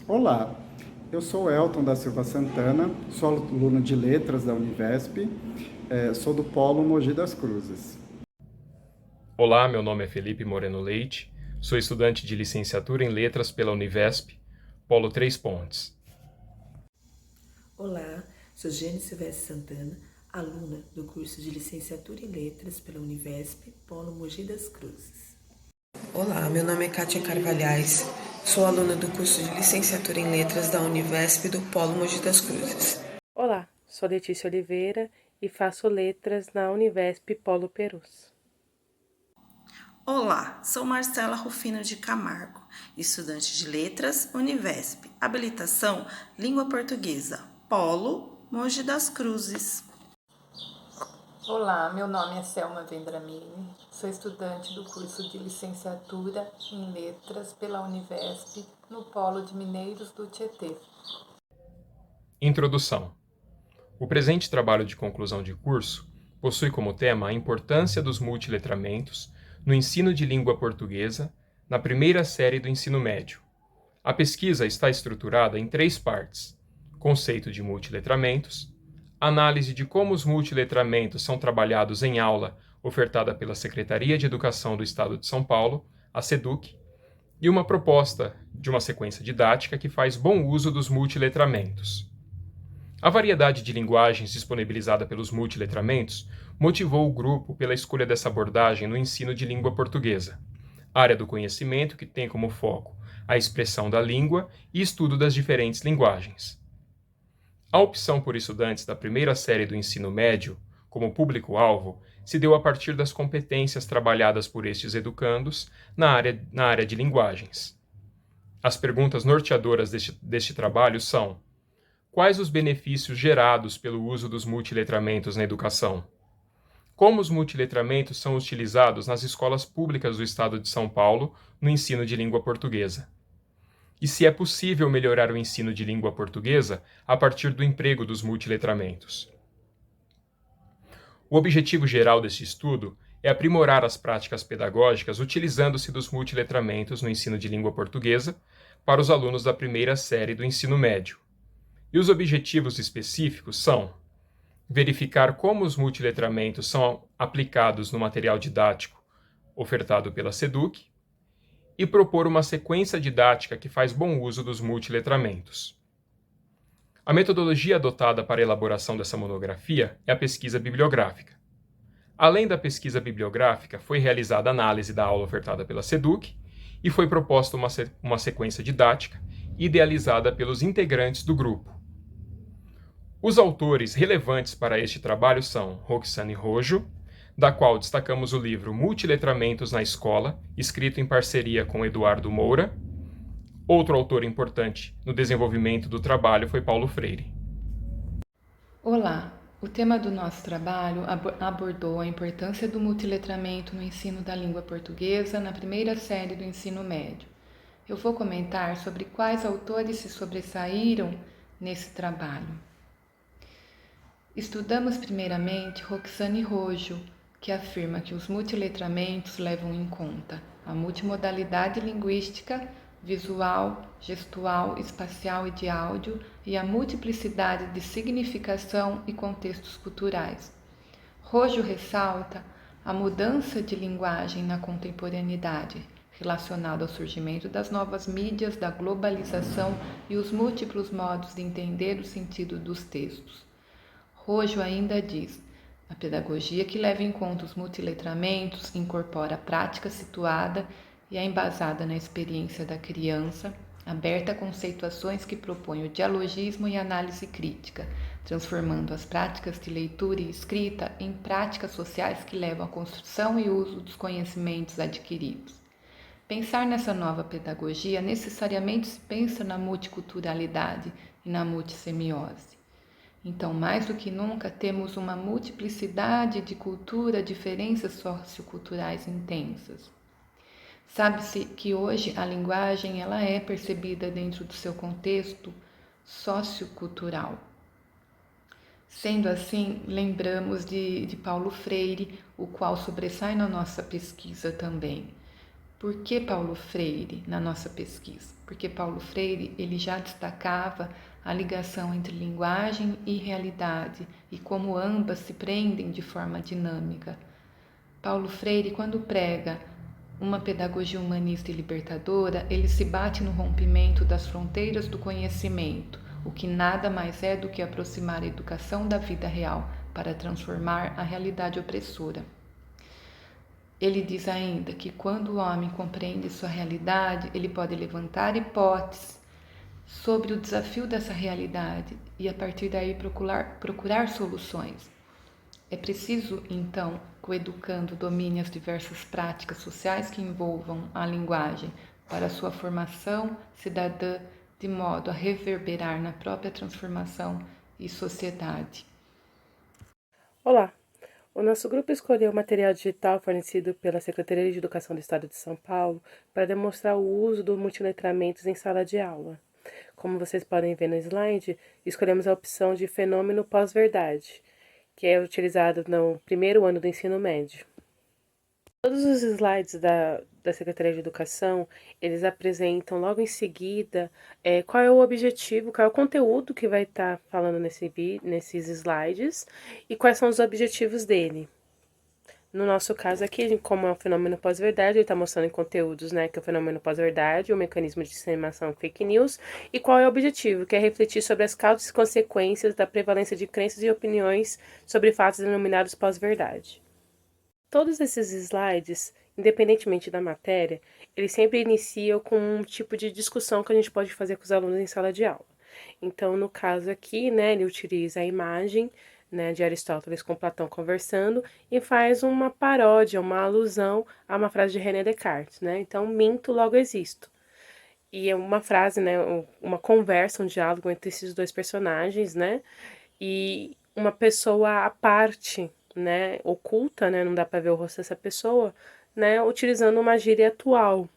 Olá, eu sou Elton da Silva Santana, sou aluno de Letras da Univesp, sou do Polo Mogi das Cruzes. Olá, meu nome é Felipe Moreno Leite, sou estudante de licenciatura em Letras pela Univesp, Polo Três Pontes. Olá, sou Jane Silvestre Santana, aluna do curso de licenciatura em Letras pela Univesp, Polo Mogi das Cruzes. Olá, meu nome é Kátia Carvalhais, sou aluna do curso de licenciatura em Letras da Univesp do Polo Mogi das Cruzes. Olá, sou Letícia Oliveira e faço Letras na Univesp Polo Perus. Olá, sou Marcela Rufino de Camargo, estudante de Letras, Univesp, habilitação Língua Portuguesa, Polo, Mogi das Cruzes. Olá, meu nome é Selma Vendramini, sou estudante do curso de licenciatura em Letras pela Univesp, no Polo de Mineiros do Tietê. Introdução. O presente trabalho de conclusão de curso possui como tema a importância dos multiletramentos no ensino de língua portuguesa na primeira série do ensino médio. A pesquisa está estruturada em 3 partes: conceito de multiletramentos, análise de como os multiletramentos são trabalhados em aula ofertada pela Secretaria de Educação do Estado de São Paulo, a SEDUC, e uma proposta de uma sequência didática que faz bom uso dos multiletramentos. A variedade de linguagens disponibilizada pelos multiletramentos motivou o grupo pela escolha dessa abordagem no ensino de língua portuguesa, área do conhecimento que tem como foco a expressão da língua e estudo das diferentes linguagens. A opção por estudantes da primeira série do ensino médio, como público-alvo, se deu a partir das competências trabalhadas por estes educandos na área de linguagens. As perguntas norteadoras deste trabalho são: quais os benefícios gerados pelo uso dos multiletramentos na educação? Como os multiletramentos são utilizados nas escolas públicas do Estado de São Paulo no ensino de língua portuguesa? E se é possível melhorar o ensino de língua portuguesa a partir do emprego dos multiletramentos? O objetivo geral deste estudo é aprimorar as práticas pedagógicas utilizando-se dos multiletramentos no ensino de língua portuguesa para os alunos da primeira série do ensino médio. E os objetivos específicos são: verificar como os multiletramentos são aplicados no material didático ofertado pela SEDUC e propor uma sequência didática que faz bom uso dos multiletramentos. A metodologia adotada para a elaboração dessa monografia é a pesquisa bibliográfica. Além da pesquisa bibliográfica, foi realizada a análise da aula ofertada pela SEDUC e foi proposta uma sequência didática idealizada pelos integrantes do grupo. Os autores relevantes para este trabalho são Roxane Rojo, da qual destacamos o livro Multiletramentos na Escola, escrito em parceria com Eduardo Moura. Outro autor importante no desenvolvimento do trabalho foi Paulo Freire. Olá, o tema do nosso trabalho abordou a importância do multiletramento no ensino da língua portuguesa na primeira série do ensino médio. Eu vou comentar sobre quais autores se sobressaíram nesse trabalho. Estudamos primeiramente Roxane Rojo, que afirma que os multiletramentos levam em conta a multimodalidade linguística, visual, gestual, espacial e de áudio e a multiplicidade de significação e contextos culturais. Rojo ressalta a mudança de linguagem na contemporaneidade, relacionada ao surgimento das novas mídias, da globalização e os múltiplos modos de entender o sentido dos textos. Rojo ainda diz: a pedagogia que leva em conta os multiletramentos incorpora a prática situada e é embasada na experiência da criança, aberta a conceituações que propõem o dialogismo e análise crítica, transformando as práticas de leitura e escrita em práticas sociais que levam à construção e uso dos conhecimentos adquiridos. Pensar nessa nova pedagogia necessariamente se pensa na multiculturalidade e na multissemiose. Então, mais do que nunca, temos uma multiplicidade de cultura, diferenças socioculturais intensas. Sabe-se que hoje a linguagem ela é percebida dentro do seu contexto sociocultural. Sendo assim, lembramos de Paulo Freire, o qual sobressai na nossa pesquisa também. Por que Paulo Freire na nossa pesquisa? Porque Paulo Freire ele já destacava a ligação entre linguagem e realidade e como ambas se prendem de forma dinâmica. Paulo Freire, quando prega uma pedagogia humanista e libertadora, ele se bate no rompimento das fronteiras do conhecimento, o que nada mais é do que aproximar a educação da vida real para transformar a realidade opressora. Ele diz ainda que quando o homem compreende sua realidade, ele pode levantar hipóteses sobre o desafio dessa realidade e a partir daí procurar soluções. É preciso, então, que o educando domine as diversas práticas sociais que envolvam a linguagem para sua formação cidadã, de modo a reverberar na própria transformação e sociedade. Olá! O nosso grupo escolheu o material digital fornecido pela Secretaria de Educação do Estado de São Paulo para demonstrar o uso do multiletramentos em sala de aula. Como vocês podem ver no slide, escolhemos a opção de fenômeno pós-verdade, que é utilizado no primeiro ano do ensino médio. Todos os slides da Secretaria de Educação, eles apresentam logo em seguida qual é o objetivo, qual é o conteúdo que vai estar falando nesses slides e quais são os objetivos dele. No nosso caso aqui, como é um fenômeno pós-verdade, ele está mostrando em conteúdos, né, que é o fenômeno pós-verdade, o mecanismo de disseminação fake news, e qual é o objetivo, que é refletir sobre as causas e consequências da prevalência de crenças e opiniões sobre fatos denominados pós-verdade. Todos esses slides, independentemente da matéria, eles sempre iniciam com um tipo de discussão que a gente pode fazer com os alunos em sala de aula. Então, no caso aqui, né, ele utiliza a imagem, né, de Aristóteles com Platão conversando e faz uma paródia, uma alusão a uma frase de René Descartes, né? Então, minto, logo existo. E é uma frase, né, uma conversa, um diálogo entre esses dois personagens, né? E uma pessoa à parte, né, oculta, né, não dá para ver o rosto dessa pessoa, né, utilizando uma gíria atual,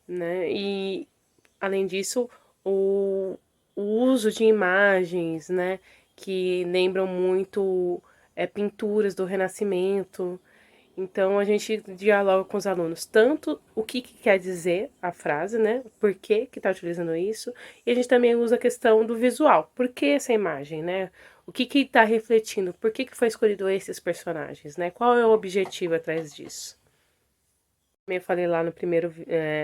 né? E além disso, o uso de imagens, né, que lembram muito pinturas do Renascimento. Então, a gente dialoga com os alunos tanto o que quer dizer a frase, né, por que está utilizando isso, e a gente também usa a questão do visual, por que essa imagem, né, o que está refletindo, por que foi escolhido esses personagens, né, qual é o objetivo atrás disso. Eu falei lá no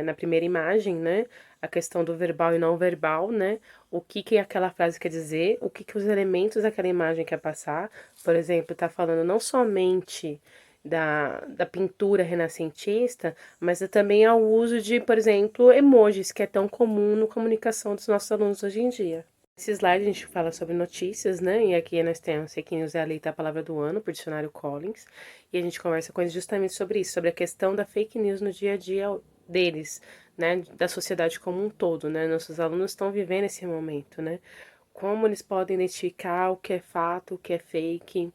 na primeira imagem, né, a questão do verbal e não verbal, né, o que aquela frase quer dizer, o que os elementos daquela imagem quer passar. Por exemplo, está falando não somente da pintura renascentista, mas também ao uso de, por exemplo, emojis, que é tão comum na comunicação dos nossos alunos hoje em dia. Nesse slide a gente fala sobre notícias, né? E aqui nós temos Fake News é a leita a palavra do ano, por dicionário Collins. E a gente conversa com eles justamente sobre isso, sobre a questão da fake news no dia a dia deles, né? Da sociedade como um todo, né? Nossos alunos estão vivendo esse momento, né? Como eles podem identificar o que é fato, o que é fake,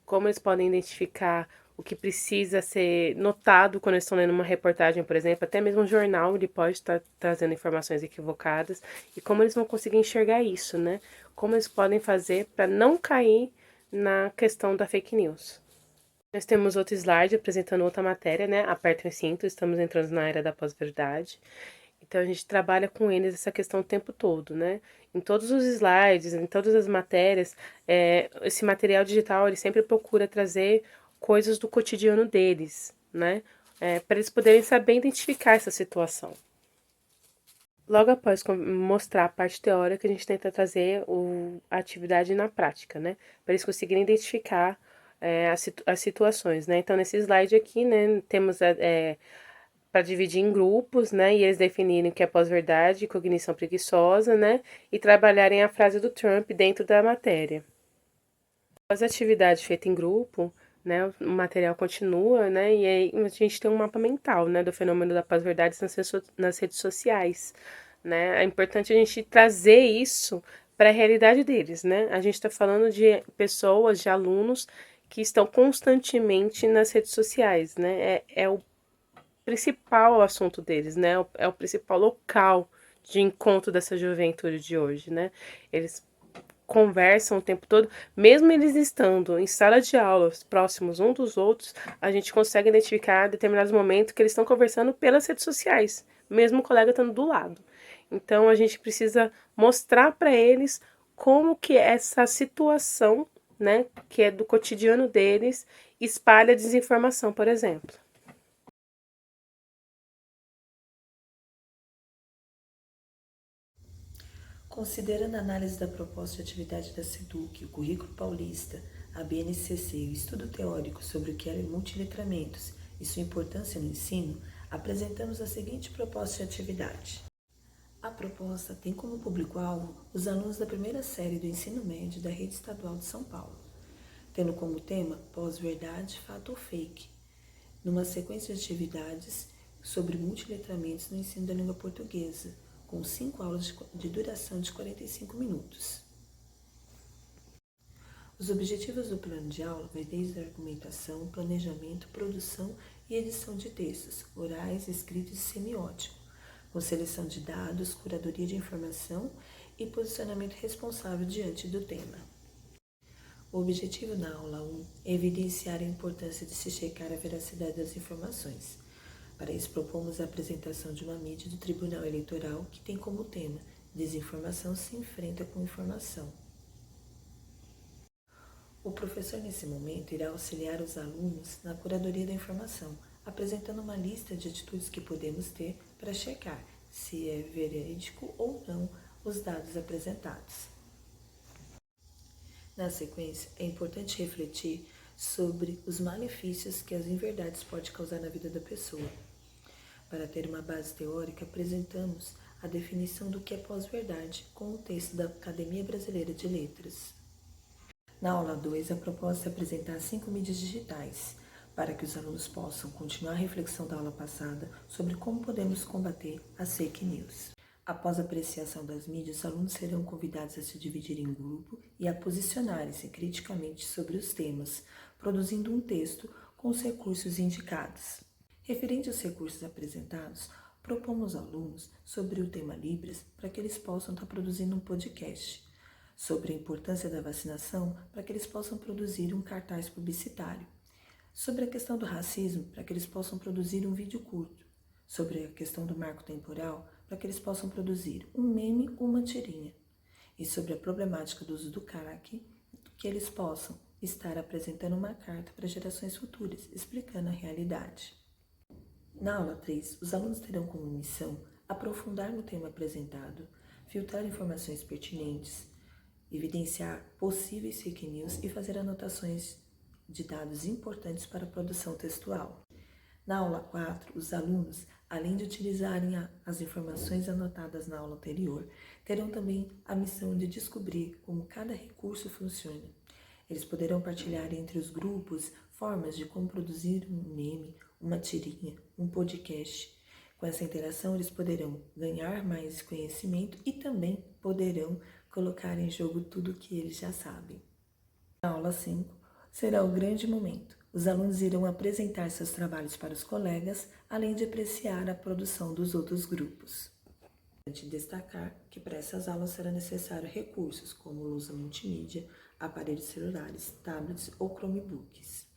como eles podem identificar o que precisa ser notado quando eles estão lendo uma reportagem, por exemplo, até mesmo um jornal, ele pode estar trazendo informações equivocadas, e como eles vão conseguir enxergar isso, né? Como eles podem fazer para não cair na questão da fake news. Nós temos outro slide apresentando outra matéria, né? Apertem o cinto, estamos entrando na era da pós-verdade. Então, a gente trabalha com eles essa questão o tempo todo, né? Em todos os slides, em todas as matérias, esse material digital, ele sempre procura trazer coisas do cotidiano deles, né? Para eles poderem saber identificar essa situação. Logo após mostrar a parte teórica, a gente tenta trazer a atividade na prática, né? Para eles conseguirem identificar as situações, né? Então, nesse slide aqui, né, temos para dividir em grupos, né, e eles definirem o que é pós-verdade, cognição preguiçosa, né, e trabalharem a frase do Trump dentro da matéria. Após a atividade feita em grupo, né, o material continua, né, e aí a gente tem um mapa mental, né, do fenômeno da pós-verdade nas redes sociais, né. É importante a gente trazer isso para a realidade deles, né. A gente está falando de pessoas, de alunos que estão constantemente nas redes sociais, né, é o principal assunto deles, né? É o principal local de encontro dessa juventude de hoje, né? Eles conversam o tempo todo, mesmo eles estando em sala de aula, próximos uns dos outros, a gente consegue identificar determinados momentos que eles estão conversando pelas redes sociais, mesmo o colega estando do lado. Então, a gente precisa mostrar para eles como que essa situação, né, que é do cotidiano deles, espalha desinformação, por exemplo. Considerando a análise da proposta de atividade da SEDUC, o Currículo Paulista, a BNCC e o estudo teórico sobre o que é multiletramentos e sua importância no ensino, apresentamos a seguinte proposta de atividade. A proposta tem como público-alvo os alunos da primeira série do ensino médio da Rede Estadual de São Paulo, tendo como tema pós-verdade, fato ou fake, numa sequência de atividades sobre multiletramentos no ensino da língua portuguesa, com 5 aulas de duração de 45 minutos. Os objetivos do plano de aula vai desde a argumentação, planejamento, produção e edição de textos, orais, escritos e semiótico, com seleção de dados, curadoria de informação e posicionamento responsável diante do tema. O objetivo na aula 1 é evidenciar a importância de se checar a veracidade das informações. Para isso, propomos a apresentação de uma mídia do Tribunal Eleitoral que tem como tema Desinformação se enfrenta com informação. O professor, nesse momento, irá auxiliar os alunos na curadoria da informação, apresentando uma lista de atitudes que podemos ter para checar se é verídico ou não os dados apresentados. Na sequência, é importante refletir sobre os malefícios que as inverdades podem causar na vida da pessoa. Para ter uma base teórica, apresentamos a definição do que é pós-verdade com o texto da Academia Brasileira de Letras. Na aula 2, a proposta é apresentar 5 mídias digitais, para que os alunos possam continuar a reflexão da aula passada sobre como podemos combater as fake news. Após a apreciação das mídias, os alunos serão convidados a se dividir em grupo e a posicionarem-se criticamente sobre os temas, produzindo um texto com os recursos indicados. Referente aos recursos apresentados, propomos aos alunos sobre o tema Libras para que eles possam estar produzindo um podcast, sobre a importância da vacinação para que eles possam produzir um cartaz publicitário, sobre a questão do racismo para que eles possam produzir um vídeo curto, sobre a questão do marco temporal para que eles possam produzir um meme ou uma tirinha, e sobre a problemática do uso do crack, que eles possam estar apresentando uma carta para gerações futuras, explicando a realidade. Na aula 3, os alunos terão como missão aprofundar no tema apresentado, filtrar informações pertinentes, evidenciar possíveis fake news e fazer anotações de dados importantes para a produção textual. Na aula 4, os alunos, além de utilizarem as informações anotadas na aula anterior, terão também a missão de descobrir como cada recurso funciona. Eles poderão partilhar entre os grupos formas de como produzir um meme, uma tirinha, um podcast. Com essa interação, eles poderão ganhar mais conhecimento e também poderão colocar em jogo tudo o que eles já sabem. Na aula 5, será o grande momento. Os alunos irão apresentar seus trabalhos para os colegas, além de apreciar a produção dos outros grupos. É importante destacar que para essas aulas será necessário recursos como lousa multimídia, aparelhos celulares, tablets ou Chromebooks.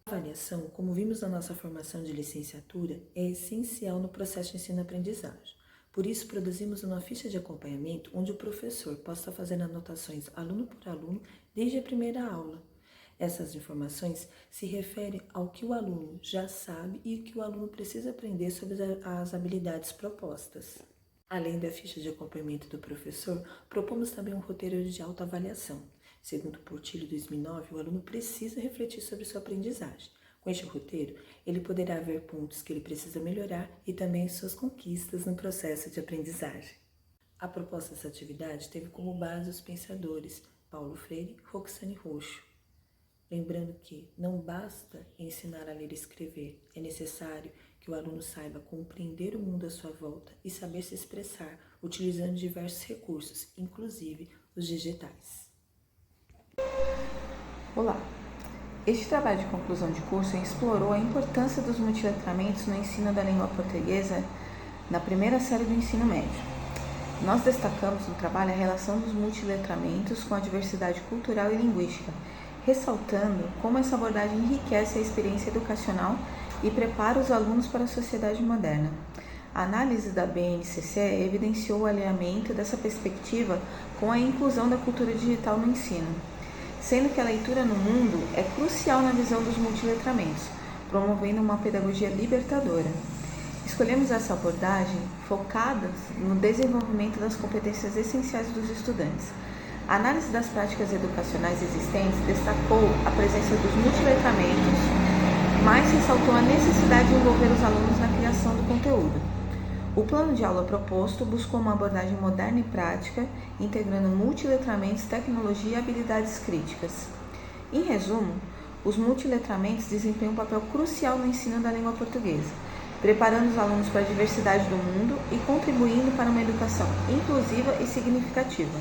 A avaliação, como vimos na nossa formação de licenciatura, é essencial no processo de ensino-aprendizagem. Por isso, produzimos uma ficha de acompanhamento onde o professor possa fazer anotações aluno por aluno desde a primeira aula. Essas informações se referem ao que o aluno já sabe e o que o aluno precisa aprender sobre as habilidades propostas. Além da ficha de acompanhamento do professor, propomos também um roteiro de autoavaliação. Segundo Portillo 2009, o aluno precisa refletir sobre sua aprendizagem. Com este roteiro, ele poderá ver pontos que ele precisa melhorar e também suas conquistas no processo de aprendizagem. A proposta dessa atividade teve como base os pensadores Paulo Freire e Roxane Rocho. Lembrando que não basta ensinar a ler e escrever, é necessário que o aluno saiba compreender o mundo à sua volta e saber se expressar, utilizando diversos recursos, inclusive os digitais. Olá! Este trabalho de conclusão de curso explorou a importância dos multiletramentos no ensino da língua portuguesa na primeira série do ensino médio. Nós destacamos no trabalho a relação dos multiletramentos com a diversidade cultural e linguística, ressaltando como essa abordagem enriquece a experiência educacional e prepara os alunos para a sociedade moderna. A análise da BNCC evidenciou o alinhamento dessa perspectiva com a inclusão da cultura digital no ensino, sendo que a leitura no mundo é crucial na visão dos multiletramentos, promovendo uma pedagogia libertadora. Escolhemos essa abordagem focada no desenvolvimento das competências essenciais dos estudantes. A análise das práticas educacionais existentes destacou a presença dos multiletramentos, mas ressaltou a necessidade de envolver os alunos na criação do conteúdo. O plano de aula proposto buscou uma abordagem moderna e prática, integrando multiletramentos, tecnologia e habilidades críticas. Em resumo, os multiletramentos desempenham um papel crucial no ensino da língua portuguesa, preparando os alunos para a diversidade do mundo e contribuindo para uma educação inclusiva e significativa.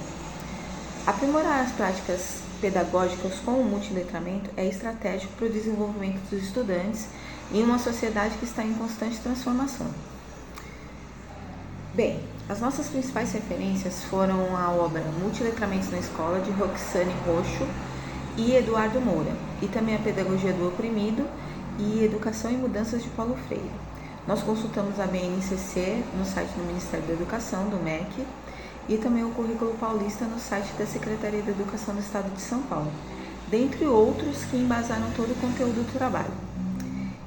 Aprimorar as práticas pedagógicas com o multiletramento é estratégico para o desenvolvimento dos estudantes em uma sociedade que está em constante transformação. Bem, as nossas principais referências foram a obra Multiletramentos na Escola, de Roxane Roxo e Eduardo Moura, e também a Pedagogia do Oprimido e Educação e Mudanças, de Paulo Freire. Nós consultamos a BNCC no site do Ministério da Educação, do MEC, e também o Currículo Paulista no site da Secretaria da Educação do Estado de São Paulo, dentre outros que embasaram todo o conteúdo do trabalho.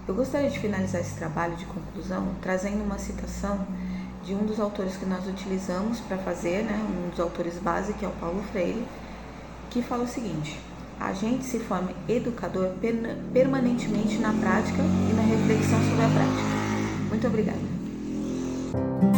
Eu gostaria de finalizar esse trabalho de conclusão trazendo uma citação de um dos autores que nós utilizamos para fazer, um dos autores base, que é o Paulo Freire, que fala o seguinte: a gente se forma educador permanentemente na prática e na reflexão sobre a prática. Muito obrigada.